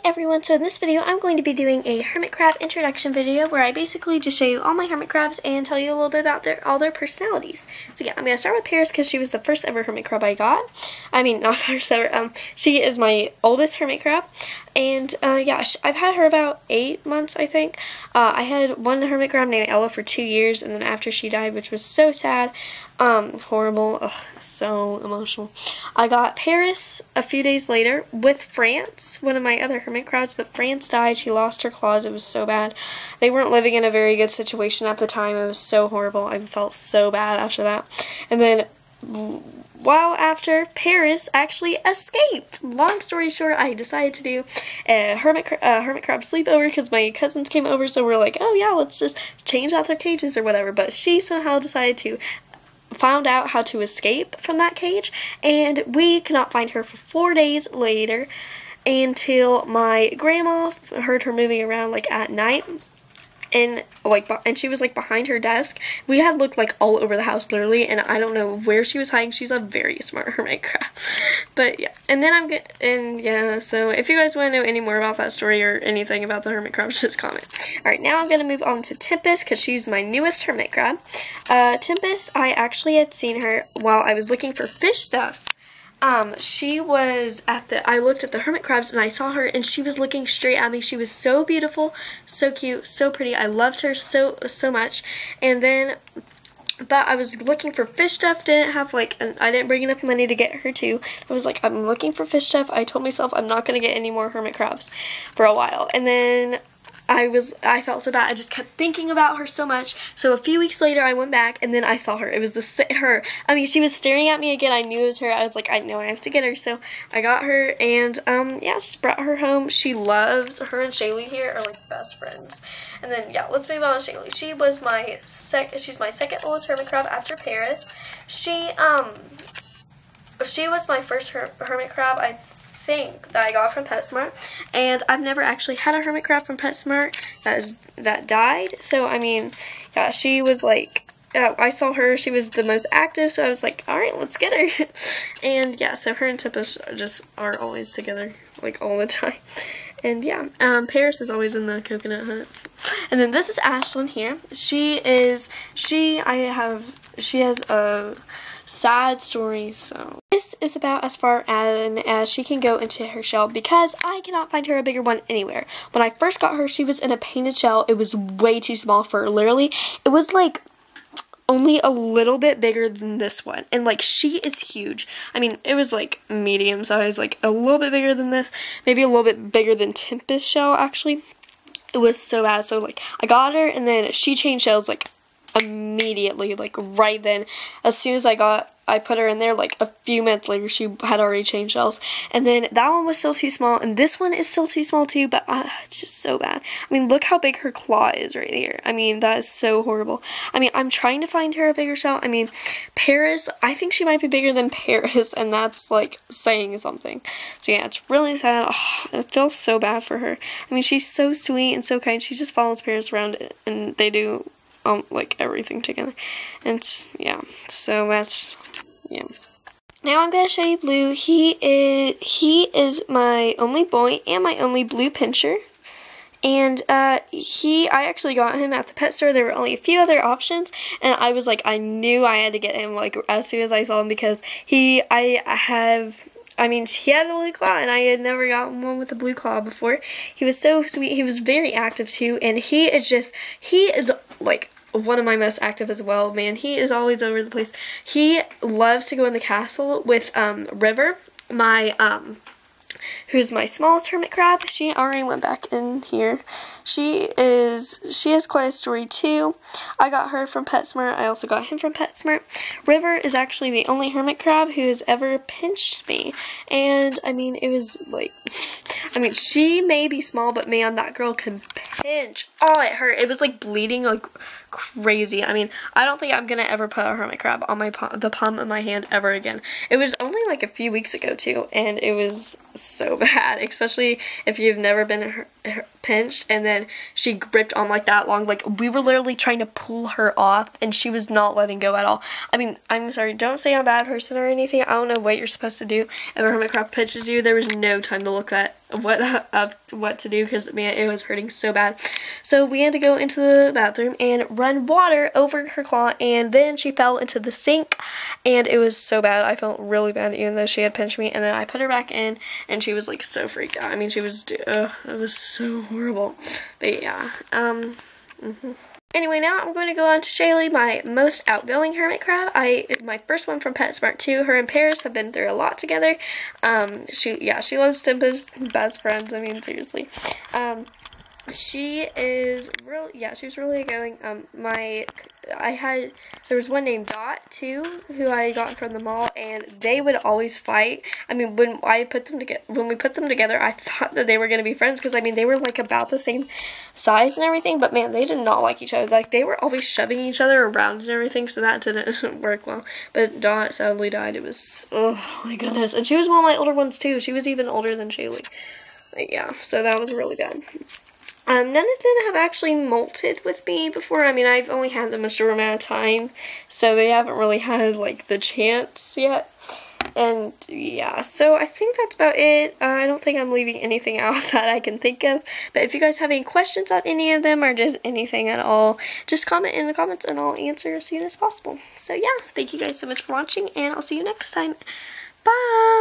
everyone, so in this video I'm going to be doing a hermit crab introduction video where I basically just show you all my hermit crabs and tell you a little bit about all their personalities. So yeah, I'm going to start with Paris because she was the first ever hermit crab I got. I mean, not first ever, she is my oldest hermit crab. And yeah, I've had her about 8 months, I think. I had one hermit crab named Ella for 2 years, and then after she died, which was so sad, horrible, so emotional. I got Paris a few days later with France, one of my other hermit crabs, but France died. She lost her claws. It was so bad. They weren't living in a very good situation at the time. It was so horrible. I felt so bad after that. And then while after, Paris actually escaped. Long story short, I decided to do a hermit crab sleepover because my cousins came over, so we're like, oh yeah, let's just change out their cages or whatever. But she somehow decided to found out how to escape from that cage, and we could not find her for 4 days later until my grandma heard her moving around like at night. And she was like behind her desk. We had looked like all over the house literally, and I don't know where she was hiding. She's a very smart hermit crab. But yeah, and then yeah, so if you guys want to know any more about that story or anything about the hermit crabs, just comment. Alright, now I'm going to move on to Tempest because she's my newest hermit crab. Tempest, I actually had seen her while I was looking for fish stuff. She was I looked at the hermit crabs and I saw her and she was looking straight at me. She was so beautiful, so cute, so pretty. I loved her so much. And then, but I was looking for fish stuff, didn't have I didn't bring enough money to get her too. I was like, I'm looking for fish stuff. I told myself I'm not going to get any more hermit crabs for a while. And then I felt so bad. I just kept thinking about her so much. So a few weeks later, I went back and then I saw her. It was her. I mean, she was staring at me again. I knew it was her. I was like, I know I have to get her. So I got her, and yeah, just brought her home. She loves her, and Shaylee here are like best friends. And then yeah, let's move on to Shaylee. She was she's my second oldest hermit crab after Paris. She was my first hermit crab, I think, that I got from PetSmart, and I've never actually had a hermit crab from PetSmart that died. So I mean, yeah, she was like, I saw her, she was the most active, so I was like, alright, let's get her. And yeah, so her and Tempest just are always together, like all the time. And yeah, Paris is always in the coconut hut. And then this is Ashlyn here. She has a sad story, so this is about as far as she can go into her shell because I cannot find her a bigger one anywhere. When I first got her, she was in a painted shell. It was way too small for her. Literally, it was like only a little bit bigger than this one, and like she is huge. I mean, it was like medium size, like a little bit bigger than this, maybe a little bit bigger than Tempest shell actually. It was so bad. So like I got her, and then she changed shells like immediately, like right then. As soon as I put her in there, like a few minutes later, she had already changed shells. And then that one was still too small, and this one is still too small too, but it's just so bad. I mean, look how big her claw is right here. I mean, that is so horrible. I mean, I'm trying to find her a bigger shell. I mean, Paris, I think she might be bigger than Paris, and that's like saying something. So yeah, it's really sad. Oh, it feels so bad for her. I mean, she's so sweet and so kind. She just follows Paris around, and they do like everything together. And yeah, so that's, yeah. Now I'm going to show you Blue. He is my only boy and my only blue pincher. And I actually got him at the pet store. There were only a few other options, and I was like, I knew I had to get him like as soon as I saw him because he had a blue claw, and I had never gotten one with a blue claw before. He was so sweet. He was very active too, and he is like one of my most active as well, man. He is always over the place. He loves to go in the castle with River, who's my smallest hermit crab. She already went back in here. She has quite a story too. I got her from PetSmart. I also got him from PetSmart. River is actually the only hermit crab who has ever pinched me. And I mean, it was like, I mean, she may be small, but man, that girl can pinch. Oh, it hurt. It was like bleeding like crazy. I mean, I don't think I'm gonna ever put a hermit crab on the palm of my hand ever again. It was only like a few weeks ago too, and it was so bad, especially if you've never been pinched and then she gripped on like that long. Like, we were literally trying to pull her off and she was not letting go at all. I mean, I'm sorry, don't say I'm a bad person or anything. I don't know what you're supposed to do if a hermit crab pinches you. There was no time to look what to do, because man, it was hurting so bad. So we had to go into the bathroom and run water over her claw, and then she fell into the sink, and it was so bad. I felt really bad even though she had pinched me, and then I put her back in, and she was like so freaked out. I mean, she was it was so horrible. But yeah, Anyway, now I'm going to go on to Shaylee, my most outgoing hermit crab. My first one from PetSmart 2. Her and Paris have been through a lot together. She loves Timpa's best friends. I mean, seriously. She was really outgoing. There was one named Dot too, who I got from the mall, and they would always fight. I mean, when we put them together, I thought that they were gonna be friends, because I mean, they were like about the same size and everything, but man, they did not like each other. Like, they were always shoving each other around and everything, so that didn't work well. But Dot sadly died. It was, oh my goodness. And she was one of my older ones too. She was even older than Shaylee. But yeah, so that was really bad. None of them have actually molted with me before. I mean, I've only had them a short amount of time, so they haven't really had, like, the chance yet. And, yeah, so I think that's about it. I don't think I'm leaving anything out that I can think of. But if you guys have any questions on any of them, or just anything at all, just comment in the comments, and I'll answer as soon as possible. So, yeah, thank you guys so much for watching, and I'll see you next time. Bye!